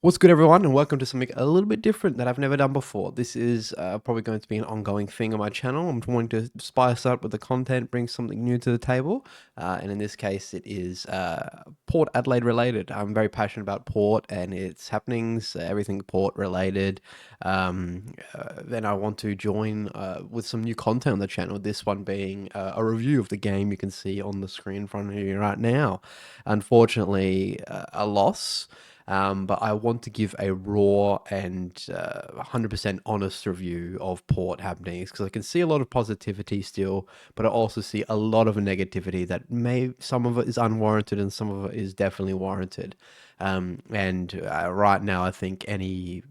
What's good, everyone, and welcome to something a little bit different that I've never done before. This is probably going to be an ongoing thing on my channel. I'm wanting to spice up with the content, bring something new to the table, and in this case, it is Port Adelaide related. I'm very passionate about Port and its happenings, everything Port related. Then I want to join with some new content on the channel. This one being a review of the game you can see on the screen in front of you right now. Unfortunately, a loss. But I want to give a raw and 100% honest review of Port happenings because I can see a lot of positivity still, but I also see a lot of negativity that some of it is unwarranted and some of it is definitely warranted. And right now, I think any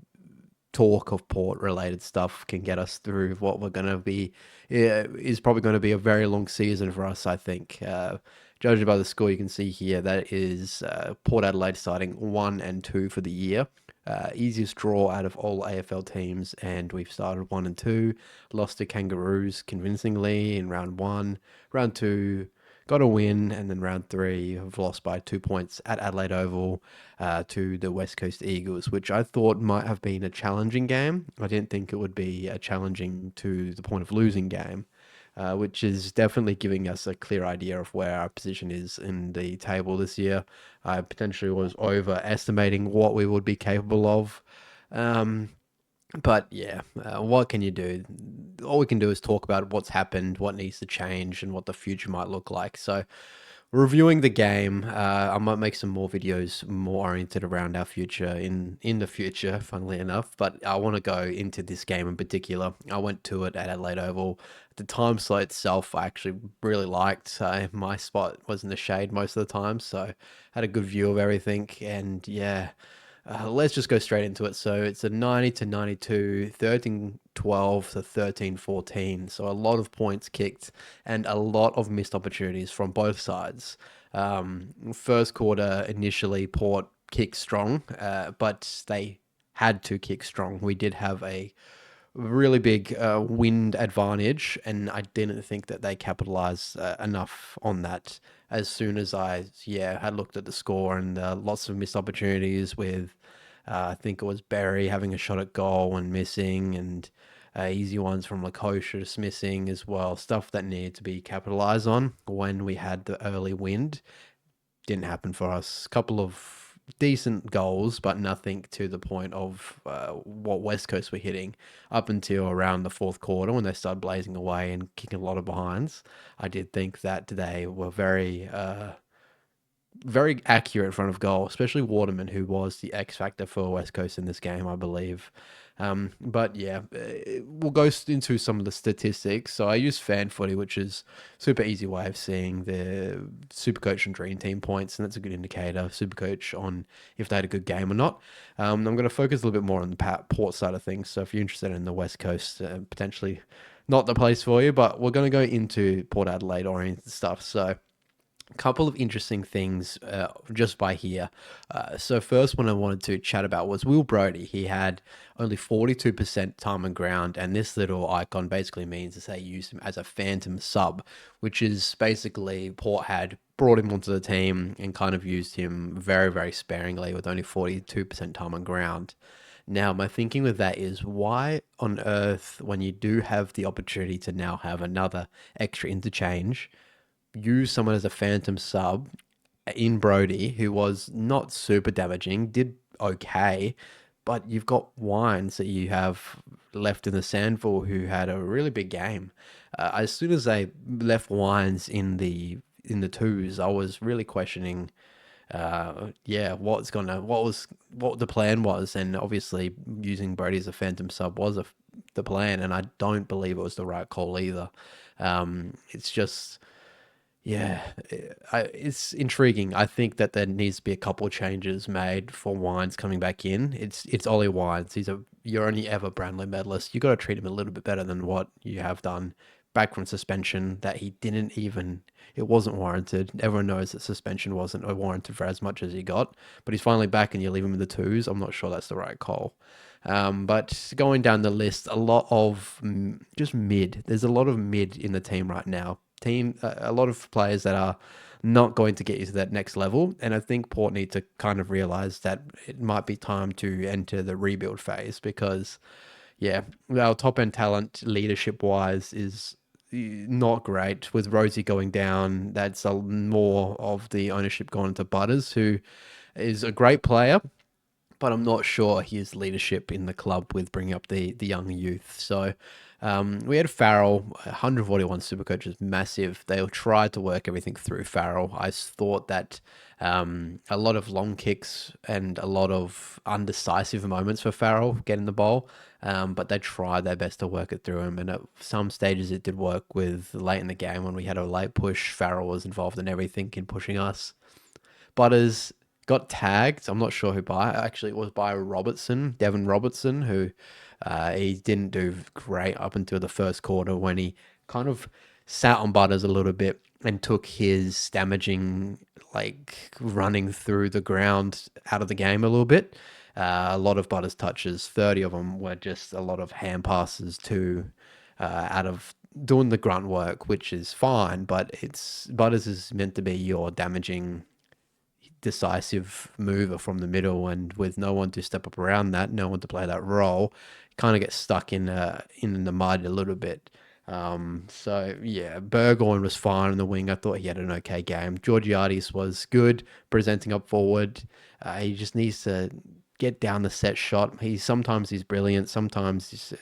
talk of port related stuff can get us through what we're going to be is probably going to be a very long season for us, I think. Judging by the score you can see here, that is Port Adelaide starting 1 and 2 for the year. Easiest draw out of all AFL teams, and we've started 1 and 2, lost to Kangaroos convincingly in round 1. Round 2 got a win, and then round 3 have lost by 2 points at Adelaide Oval to the West Coast Eagles, which I thought might have been a challenging game. I didn't think it would be a challenging to the point of losing game, which is definitely giving us a clear idea of where our position is in the table this year. I potentially was overestimating what we would be capable of. Um, but yeah, what can you do? All we can do is talk about what's happened, what needs to change, and what the future might look like. So, reviewing the game, I might make some more videos more oriented around our future in the future, funnily enough. But I want to go into this game in particular. I went to it at Adelaide Oval. The time slot itself, I actually really liked. My spot was in the shade most of the time, so had a good view of everything. And yeah, let's just go straight into it. So it's a 90 to 92, 13-12 to 13-14. So a lot of points kicked and a lot of missed opportunities from both sides. First quarter, initially, Port kicked strong, but they had to kick strong. We did have a really big wind advantage, and I didn't think that they capitalized enough on that. As soon as I had looked at the score and lots of missed opportunities with, I think it was Berry having a shot at goal and missing, and easy ones from Lakosha just missing as well. Stuff that needed to be capitalized on when we had the early wind didn't happen for us. A couple of decent goals, but nothing to the point of what West Coast were hitting up until around the fourth quarter when they started blazing away and kicking a lot of behinds. I did think that they were very accurate in front of goal, especially Waterman, who was the X factor for West Coast in this game, I believe. But yeah, we'll go into some of the statistics. So I use fan footy, which is super easy way of seeing the Supercoach and Dream Team points, and that's a good indicator. Supercoach on if they had a good game or not. I'm going to focus a little bit more on the Port side of things. So if you're interested in the West Coast, potentially not the place for you, but we're going to go into Port Adelaide oriented stuff. So couple of interesting things just by here. So first one I wanted to chat about was Will Brodie. He had only 42% time on ground, and this little icon basically means that they used him as a phantom sub, which is basically Port had brought him onto the team and kind of used him very, very sparingly with only 42% time on ground. Now, my thinking with that is why on earth, when you do have the opportunity to now have another extra interchange, use someone as a phantom sub in Brody, who was not super damaging, did okay, but you've got Wines that you have left in the Sandville who had a really big game. As soon as they left Wines in the twos, I was really questioning what the plan was, and obviously using Brody as a phantom sub was the plan, and I don't believe it was the right call either. It's just yeah, it's intriguing. I think that there needs to be a couple of changes made for Wines coming back in. It's Ollie Wines. You're only ever Brownlow medalist. You got to treat him a little bit better than what you have done back from suspension. That he didn't even. It wasn't warranted. Everyone knows that suspension wasn't warranted for as much as he got. But he's finally back, and you leave him in the twos. I'm not sure that's the right call. But going down the list, a lot of just mid. There's a lot of mid in the team right now. A lot of players that are not going to get you to that next level. And I think Port need to kind of realize that it might be time to enter the rebuild phase because, yeah, our top end talent leadership wise is not great. With Rosie going down, that's more of the ownership gone into Butters, who is a great player, but I'm not sure his leadership in the club with bringing up the young youth. So we had Farrell, 141 Supercoach is massive. They tried to work everything through Farrell. I thought that a lot of long kicks and a lot of undecisive moments for Farrell getting the ball, but they tried their best to work it through him. And at some stages it did work with late in the game when we had a late push. Farrell was involved in everything in pushing us. Butters got tagged. I'm not sure who by. Actually, it was by Robertson, Devon Robertson, who he didn't do great up until the first quarter when he kind of sat on Butters a little bit and took his damaging, like running through the ground out of the game a little bit. A lot of Butters touches, 30 of them were just a lot of hand passes to out of doing the grunt work, which is fine, but it's Butters is meant to be your damaging decisive mover from the middle, and with no one to step up around that, no one to play that role, kind of get stuck in the mud a little bit. So yeah, Burgoyne was fine in the wing. I thought he had an okay game. Georgiades was good presenting up forward. He just needs to get down the set shot. He's brilliant. Sometimes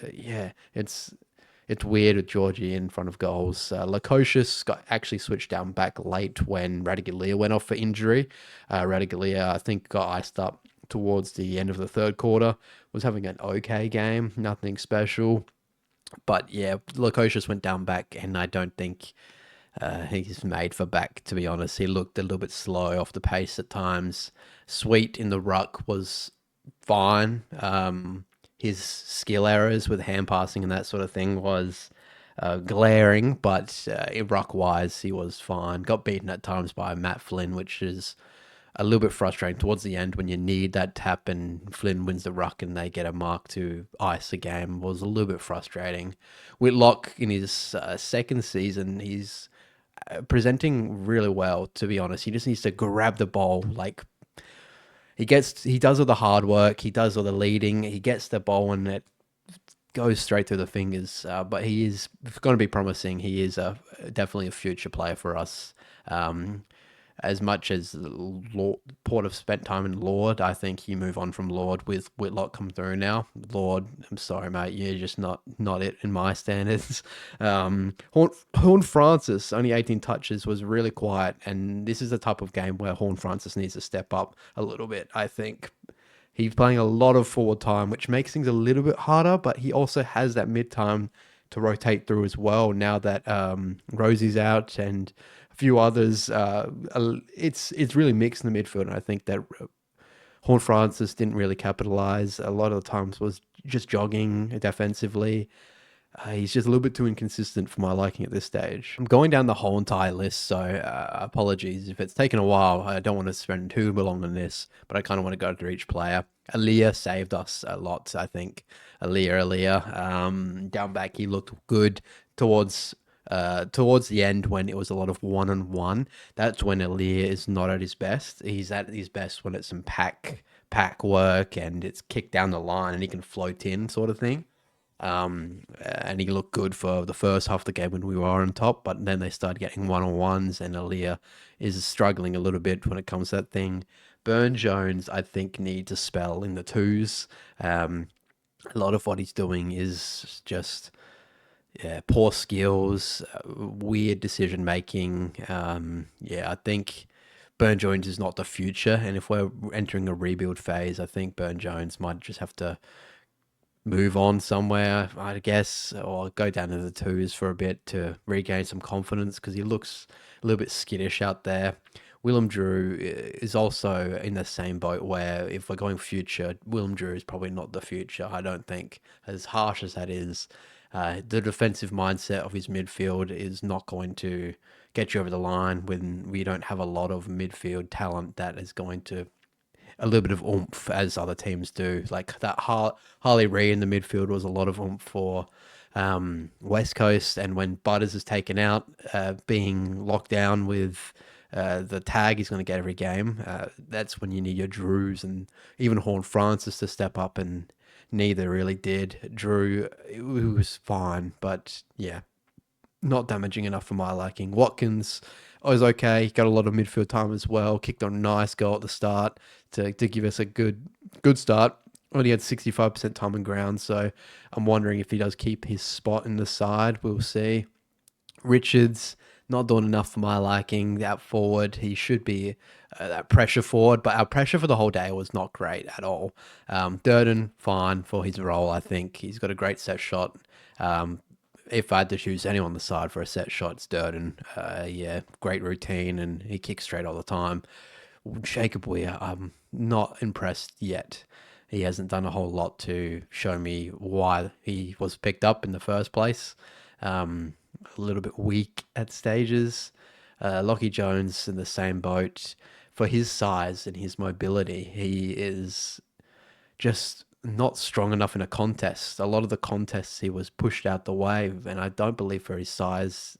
it's weird with Georgie in front of goals. Lukosius got actually switched down back late when Radaglia went off for injury. Radaglia, I think, got iced up towards the end of the third quarter. Was having an okay game, nothing special. But yeah, Lukosius went down back, and I don't think he's made for back, to be honest. He looked a little bit slow off the pace at times. Sweet in the ruck was fine. His skill errors with hand passing and that sort of thing was glaring, but in ruck wise, he was fine. Got beaten at times by Matt Flynn, which is a little bit frustrating towards the end when you need that tap and Flynn wins the ruck and they get a mark to ice a game. Was a little bit frustrating. Whitlock in his second season, he's presenting really well, to be honest. He just needs to grab the ball, like he does all the hard work, he does all the leading, he gets the ball and it goes straight through the fingers. But he is going to be promising. He is definitely a future player for us. As much as Port have spent time in Lord, I think you move on from Lord with Whitlock come through now. Lord, I'm sorry, mate, you're just not it in my standards. Horn Francis, only 18 touches, was really quiet, and this is the type of game where Horn Francis needs to step up a little bit, I think. He's playing a lot of forward time, which makes things a little bit harder, but he also has that mid time to rotate through as well. Now that Rosie's out and a few others, it's really mixed in the midfield, and I think that Horn Francis didn't really capitalize. A lot of the times was just jogging defensively. He's just a little bit too inconsistent for my liking at this stage. I'm going down the whole entire list, so apologies if it's taken a while. I don't want to spend too long on this, but I kind of want to go through each player. Aaliyah saved us a lot, I think. Aaliyah. Down back, he looked good towards the end when it was a lot of one-on-one. That's when Aaliyah is not at his best. He's at his best when it's some pack work and it's kicked down the line and he can float in, sort of thing. And he looked good for the first half of the game when we were on top, but then they started getting one-on-ones, and Aaliyah is struggling a little bit when it comes to that thing. Burn Jones, I think, needs a spell in the twos. A lot of what he's doing is just poor skills, weird decision making. I think Burn Jones is not the future, and if we're entering a rebuild phase, I think Burn Jones might just have to move on somewhere, I guess, or go down to the twos for a bit to regain some confidence because he looks a little bit skittish out there. Willem Drew is also in the same boat where if we're going future, Willem Drew is probably not the future, I don't think, as harsh as that is. The defensive mindset of his midfield is not going to get you over the line when we don't have a lot of midfield talent that is going to a little bit of oomph as other teams do. Like that Harley Ree in the midfield was a lot of oomph for West Coast, and when Butters is taken out, being locked down with the tag he's going to get every game. That's when you need your Drews and even Horn Francis to step up, and neither really did. Drew, it was fine, but yeah, not damaging enough for my liking. Watkins was okay. Got a lot of midfield time as well. Kicked on a nice goal at the start to give us a good start. Only had 65% time and ground, so I'm wondering if he does keep his spot in the side. We'll see. Richards not doing enough for my liking. Out forward, he should be that pressure forward, but our pressure for the whole day was not great at all. Durden, fine for his role. I think he's got a great set shot. Um, if I had to choose anyone on the side for a set shot, it's Durden. Yeah, great routine, and he kicks straight all the time. Jacob Weir, I'm not impressed yet. He hasn't done a whole lot to show me why he was picked up in the first place. A little bit weak at stages. Lockie Jones in the same boat. For his size and his mobility, he is just not strong enough in a contest. A lot of the contests he was pushed out the way, and I don't believe for his size.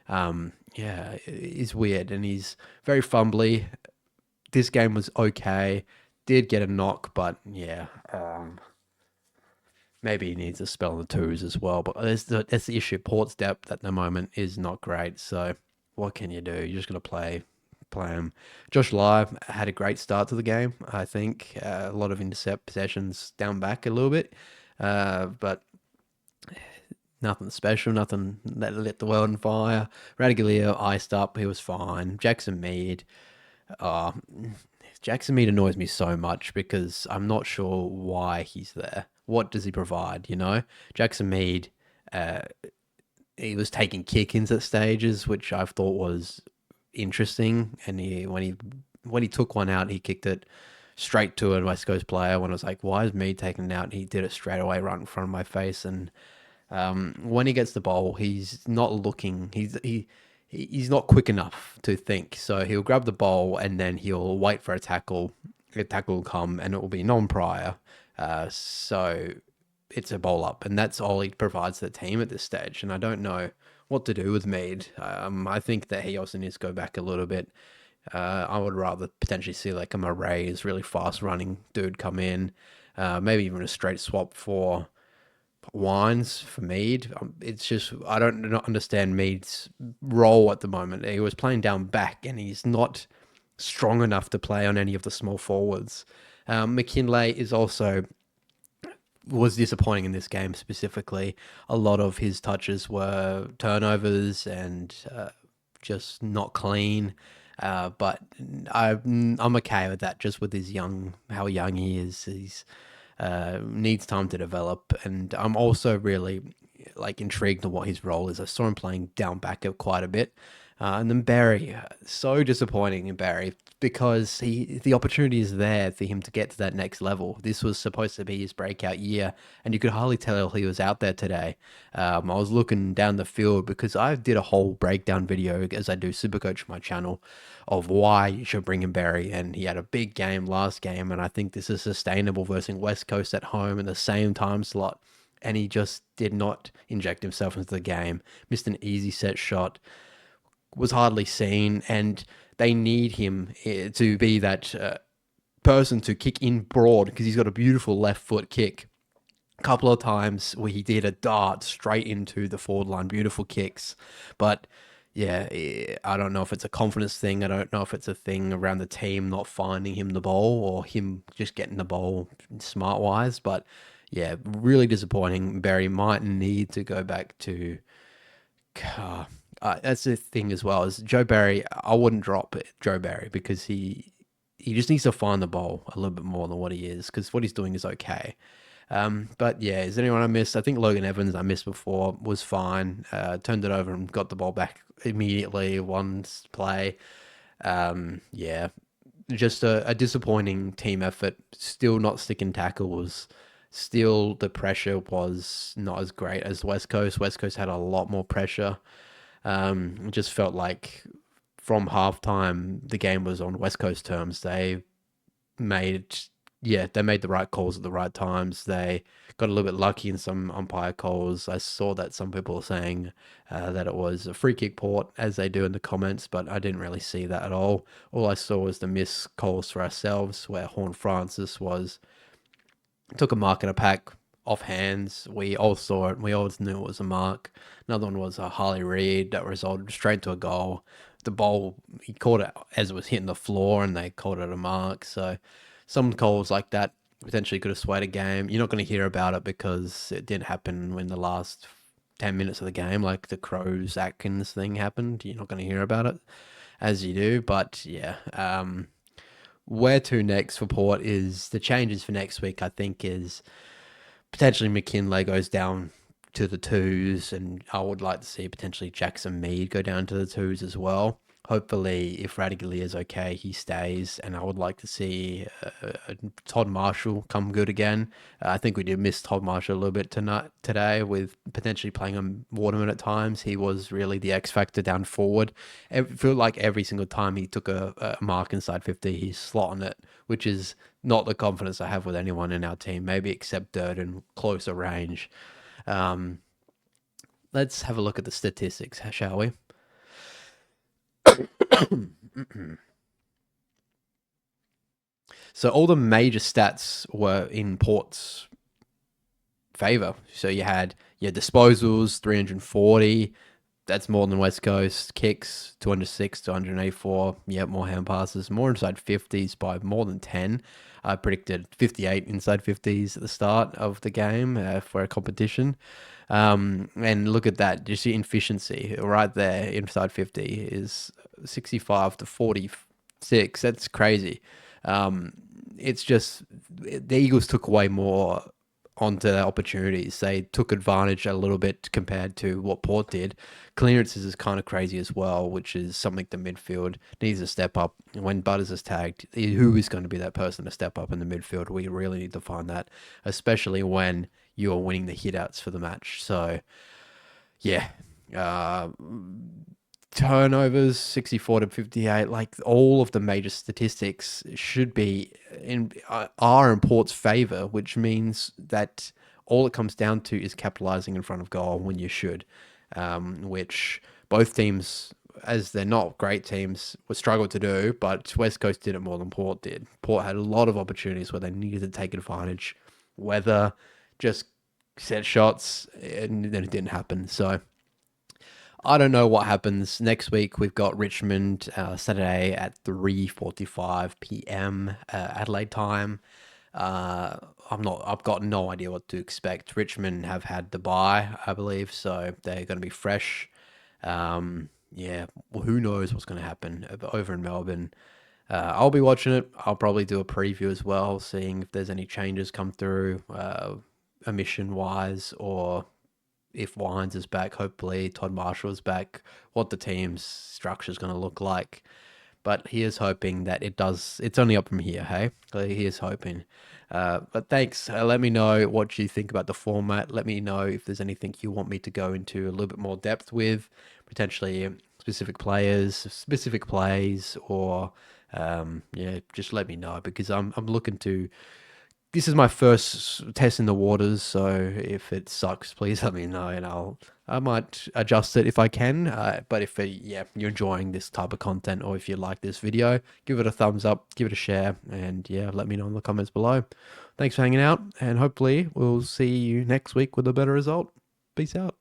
Yeah, is weird, and he's very fumbly. This game was okay. Did get a knock, but yeah, maybe he needs a spell on the twos as well. But that's the issue. Port's depth at the moment is not great. So what can you do? You're just gonna play him. Josh Lai had a great start to the game. I think a lot of intercept possessions down back a little bit, but nothing special. Nothing that lit the world on fire. Radigaleo iced up. He was fine. Jackson Mead. Uh, Jackson Mead annoys me so much because I'm not sure why he's there. What does he provide? Jackson Mead, uh, he was taking kick-ins at stages, which I thought was interesting. And when he took one out, he kicked it straight to a West Coast player. When I was like, why is Mead taking it out? He did it straight away, right in front of my face. And when he gets the ball, he's not looking. He's not quick enough to think. So he'll grab the ball and then he'll wait for a tackle. A tackle will come and it will be non-prior. So it's a bowl up, and that's all he provides to the team at this stage. And I don't know what to do with Mead. I think that he also needs to go back a little bit. I would rather potentially see like a Murray's really fast running dude come in. Maybe even a straight swap for Wines for Mead. It's just I don't not understand Mead's role at the moment. He was playing down back, and he's not strong enough to play on any of the small forwards. McKinlay is also was disappointing in this game specifically. A lot of his touches were turnovers and just not clean. But I'm okay with that. Just with how young he is, he's needs time to develop, and I'm also really like intrigued on what his role is. I saw him playing down back quite a bit, and then Barry, so disappointing in Barry because the opportunity is there for him to get to that next level. This was supposed to be his breakout year, and you could hardly tell he was out there today. I was looking down the field because I did a whole breakdown video as I do Supercoach on my channel of why you should bring in Barry, and he had a big game last game, and I think this is sustainable versus West Coast at home in the same time slot. And he just did not inject himself into the game. Missed an easy set shot, was hardly seen, and they need him to be that person to kick in broad because he's got a beautiful left foot kick. A couple of times where he did a dart straight into the forward line, beautiful kicks. But yeah, I don't know if it's a confidence thing. I don't know if it's a thing around the team not finding him the ball or him just getting the ball smart wise. But yeah, really disappointing. Barry might need to go back to. That's the thing as well. Is Joe Barry? I wouldn't drop Joe Barry because he just needs to find the ball a little bit more than what he is because what he's doing is okay. But yeah, is there anyone I missed? I think Logan Evans I missed before was fine. Turned it over and got the ball back immediately. One play. Yeah, just a disappointing team effort. Still not sticking tackles. Still the pressure was not as great as West Coast. West Coast had a lot more pressure. It just felt like from halftime the game was on West Coast terms. They made Yeah, they made the right calls at the right times. They got a little bit lucky in some umpire calls. I saw that some people are saying that it was a free kick Port, as they do in the comments, but I didn't really see that at all. All I saw was the missed calls for ourselves, where Horn Francis was took a mark in a pack off hands. We all saw it. We all knew it was a mark. Another one was a Harley Reid that resulted straight to a goal. The ball, he caught it as it was hitting the floor, and they called it a mark. So some calls like that potentially could have swayed a game. You're not going to hear about it because it didn't happen in the last 10 minutes of the game, like the Crows Atkins thing happened. You're not going to hear about it as you do. But yeah, where to next for Port is the changes for next week, I think, is potentially McKinlay goes down to the twos, and I would like to see potentially Jackson Mead go down to the twos as well. Hopefully, if Radically is okay, he stays, and I would like to see Todd Marshall come good again. I think we did miss Todd Marshall a little bit tonight today with potentially playing on Waterman at times. He was really the X factor down forward. It felt like every single time he took a mark inside 50, he's slotting it, which is not the confidence I have with anyone in our team, maybe except Durden, closer range. Um, let's have a look at the statistics, shall we? So all the major stats were in Port's favor. So you had your disposals, 340. That's more than West Coast. Kicks, 206, 284. Yeah, more hand passes. More inside 50s by more than 10. I predicted 58 inside 50s at the start of the game for a competition. And look at that. Just the efficiency right there inside 50 is 65 to 46. That's crazy. Um, it's just the Eagles took away more onto their opportunities. They took advantage a little bit compared to what Port did. Clearances is kind of crazy as well, which is something the midfield needs to step up. When Butters is tagged, who is going to be that person to step up in the midfield? We really need to find that, especially when you're winning the hitouts for the match. So, yeah. Uh, Turnovers 64 to 58, like all of the major statistics should be in are in Port's favor, which means that all it comes down to is capitalizing in front of goal when you should, which both teams, as they're not great teams, would struggle to do, but West Coast did it more than Port did. Port had a lot of opportunities where they needed to take advantage, whether just set shots, and then it didn't happen. So I don't know what happens next week. We've got Richmond Saturday at 3:45 p.m. Adelaide time. Uh, I've got no idea what to expect. Richmond have had the bye, I believe, so they're going to be fresh. Yeah, well, who knows what's going to happen over in Melbourne. I'll be watching it. I'll probably do a preview as well, seeing if there's any changes come through, omission wise, or if Wines is back, hopefully Todd Marshall is back, what the team's structure is going to look like. But he is hoping that it does. It's only up from here, hey? He is hoping. But thanks. Let me know what you think about the format. Let me know if there's anything you want me to go into a little bit more depth with, potentially specific players, specific plays, or yeah, just let me know because I'm looking to this is my first test in the waters, so if it sucks, please let me know, and I might adjust it if I can. But if yeah, you're enjoying this type of content, or if you like this video, give it a thumbs up, give it a share, and yeah, let me know in the comments below. Thanks for hanging out, and hopefully we'll see you next week with a better result. Peace out.